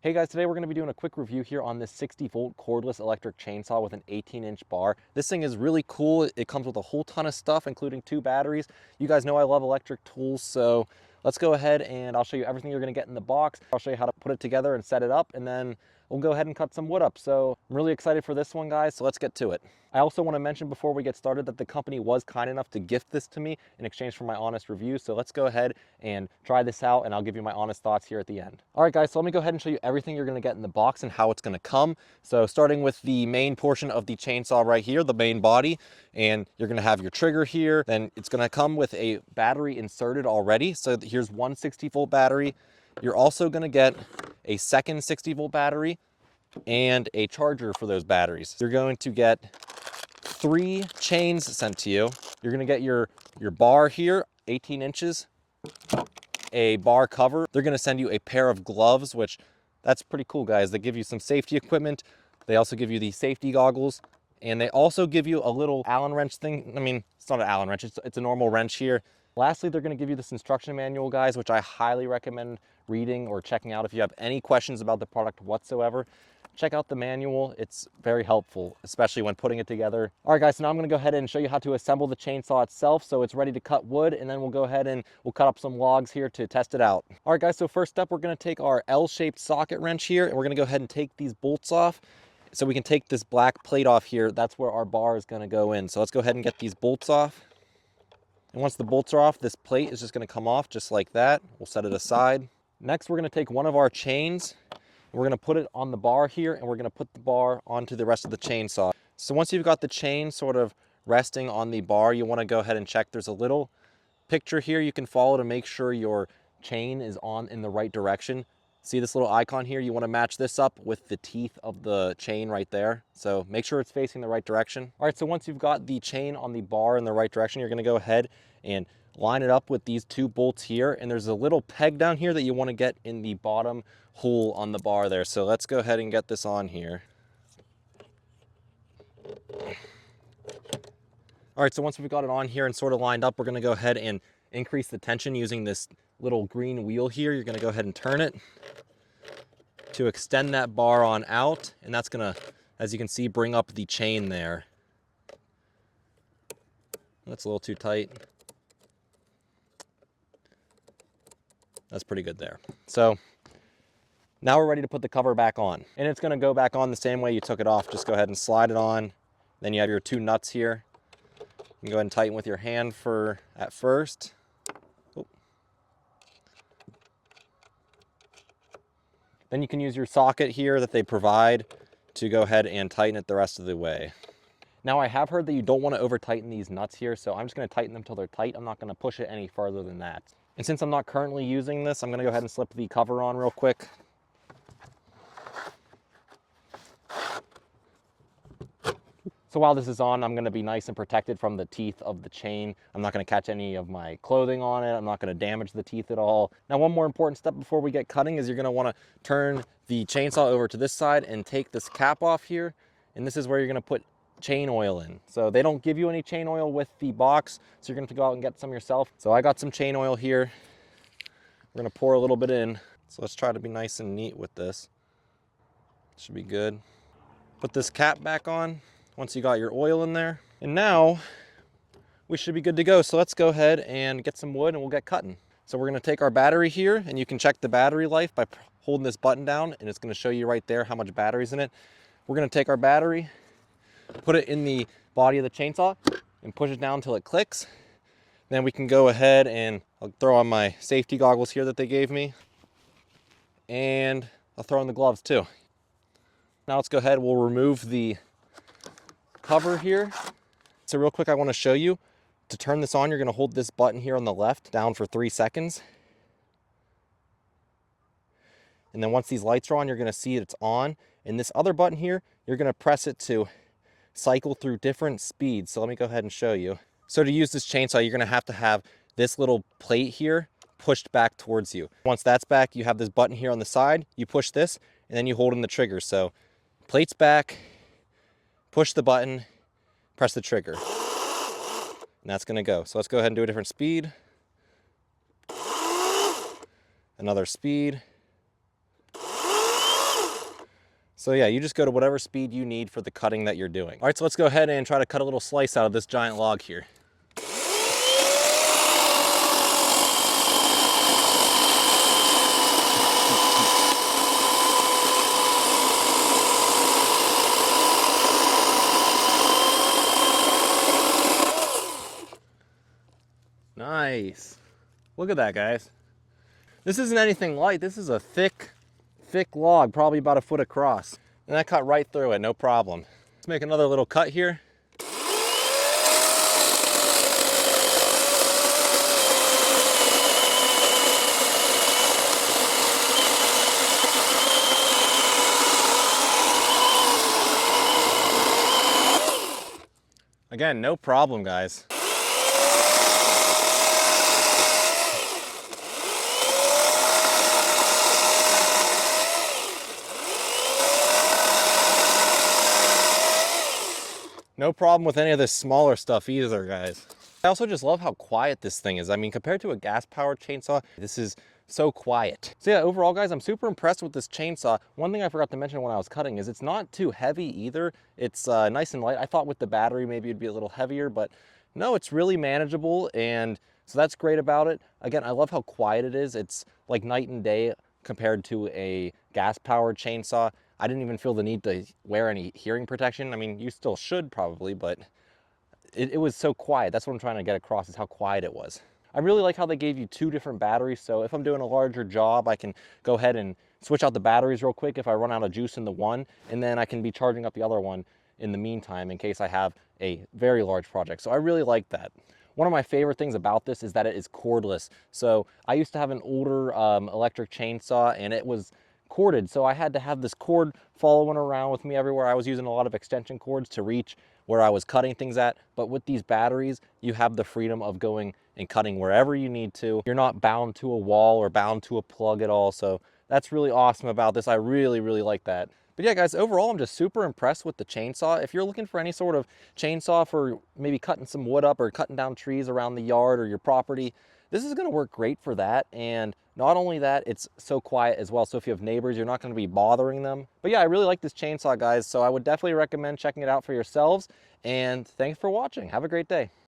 Hey guys, today we're going to be doing a quick review here on this 60-volt cordless electric chainsaw with an 18-inch bar. This thing is really cool. It comes with a whole ton of stuff, including 2 batteries. You guys know I love electric tools, so let's go ahead and I'll show you everything you're going to get in the box. I'll show you how to put it together and set it up, and then we'll go ahead and cut some wood up. So I'm really excited for this one, guys, so let's get to it. I also want to mention before we get started that the company was kind enough to gift this to me in exchange for my honest review. So let's go ahead and try this out and I'll give you my honest thoughts here at the end. All right, guys, so let me go ahead and show you everything you're going to get in the box and how it's going to come. So starting with the main portion of the chainsaw right here, the main body, and you're going to have your trigger here. Then it's going to come with a battery inserted already. So here's one 60-volt battery. You're also going to get a second 60-volt battery and a charger for those batteries. You're going to get 3 chains sent to you. You're gonna get your bar here, 18 inches, a bar cover. They're gonna send you a pair of gloves, which that's pretty cool, guys. They give you some safety equipment. They also give you the safety goggles, and they also give you a little Allen wrench thing. I mean, it's not an Allen wrench, it's a normal wrench here. Lastly, they're gonna give you this instruction manual, guys, which I highly recommend reading or checking out if you have any questions about the product whatsoever. Check out the manual. It's very helpful, especially when putting it together. All right, guys, so now I'm going to go ahead and show you how to assemble the chainsaw itself so it's ready to cut wood, and then we'll go ahead and we'll cut up some logs here to test it out. All right, guys, so first up, we're going to take our L-shaped socket wrench here, and we're going to go ahead and take these bolts off so we can take this black plate off here. That's where our bar is going to go in. So let's go ahead and get these bolts off. And once the bolts are off, this plate is just going to come off just like that. We'll set it aside. Next, we're going to take one of our chains. We're going to put it on the bar here, and we're going to put the bar onto the rest of the chainsaw. So once you've got the chain sort of resting on the bar, you want to go ahead and check. There's a little picture here you can follow to make sure your chain is on in the right direction. See this little icon here? You want to match this up with the teeth of the chain right there. So make sure it's facing the right direction. All right, so once you've got the chain on the bar in the right direction, you're going to go ahead and line it up with these 2 bolts here, and there's a little peg down here that you want to get in the bottom hole on the bar there. So let's go ahead and get this on here. All right, so once we've got it on here and sort of lined up, we're going to go ahead and increase the tension using this little green wheel here. You're going to go ahead and turn it to extend that bar on out, and that's going to, as you can see, bring up the chain there. That's a little too tight. That's pretty good there. So now we're ready to put the cover back on, and it's going to go back on the same way you took it off. Just go ahead and slide it on. Then you have your 2 nuts here. You can go ahead and tighten with your hand at first. Oh. Then you can use your socket here that they provide to go ahead and tighten it the rest of the way. Now, I have heard that you don't want to over tighten these nuts here, so I'm just going to tighten them till they're tight. I'm not going to push it any further than that. And since I'm not currently using this, I'm going to go ahead and slip the cover on real quick. So while this is on, I'm going to be nice and protected from the teeth of the chain. I'm not going to catch any of my clothing on it. I'm not going to damage the teeth at all. Now, one more important step before we get cutting is you're going to want to turn the chainsaw over to this side and take this cap off here. And this is where you're going to put chain oil in. So they don't give you any chain oil with the box, so you're going to have to go out and get some yourself. So I got some chain oil here. We're going to pour a little bit in. So let's try to be nice and neat with this. Should be good. Put this cap back on once you got your oil in there. And now we should be good to go. So let's go ahead and get some wood and we'll get cutting. So we're going to take our battery here, and you can check the battery life by holding this button down, and it's going to show you right there how much battery's in it. We're going to take our battery, put it in the body of the chainsaw, and push it down until it clicks. Then we can go ahead and I'll throw on my safety goggles here that they gave me, and I'll throw on the gloves too. Now let's go ahead, we'll remove the cover here. So real quick, I want to show you, to turn this on, you're going to hold this button here on the left down for 3 seconds. And then once these lights are on, you're going to see it's on. And this other button here, you're going to press it to cycle through different speeds. So let me go ahead and show you. So to use this chainsaw, you're going to have this little plate here pushed back towards you. Once that's back, you have this button here on the side. You push this, and then you hold in the trigger. So plate's back, push the button, press the trigger. And that's going to go. So let's go ahead and do a different speed. Another speed. So yeah, you just go to whatever speed you need for the cutting that you're doing. All right, so let's go ahead and try to cut a little slice out of this giant log here. Nice. Look at that, guys. This isn't anything light. This is a thick log, probably about a foot across. And I cut right through it, no problem. Let's make another little cut here. Again, no problem, guys. No problem with any of this smaller stuff either, guys. I also just love how quiet this thing is. I mean, compared to a gas-powered chainsaw, this is so quiet. So yeah, overall, guys, I'm super impressed with this chainsaw. One thing I forgot to mention when I was cutting is it's not too heavy either. It's nice and light. I thought with the battery, maybe it'd be a little heavier, but no, it's really manageable. And so that's great about it. Again, I love how quiet it is. It's like night and day compared to a gas-powered chainsaw. I didn't even feel the need to wear any hearing protection. I mean, you still should probably, but it was so quiet. That's what I'm trying to get across, is how quiet it was. I really like how they gave you 2 different batteries. So if I'm doing a larger job, I can go ahead and switch out the batteries real quick if I run out of juice in the one, and then I can be charging up the other one in the meantime in case I have a very large project. So I really like that. One of my favorite things about this is that it is cordless. So I used to have an older electric chainsaw, and it was corded, so I had to have this cord following around with me everywhere. I was using a lot of extension cords to reach where I was cutting things at, but with these batteries, you have the freedom of going and cutting wherever you need to. You're not bound to a wall or bound to a plug at all, so that's really awesome about this. I really like that. But yeah, guys, overall, I'm just super impressed with the chainsaw. If you're looking for any sort of chainsaw for maybe cutting some wood up or cutting down trees around the yard or your property, this is going to work great for that. And not only that, it's so quiet as well. So if you have neighbors, you're not going to be bothering them. But yeah, I really like this chainsaw, guys. So I would definitely recommend checking it out for yourselves. And thanks for watching. Have a great day.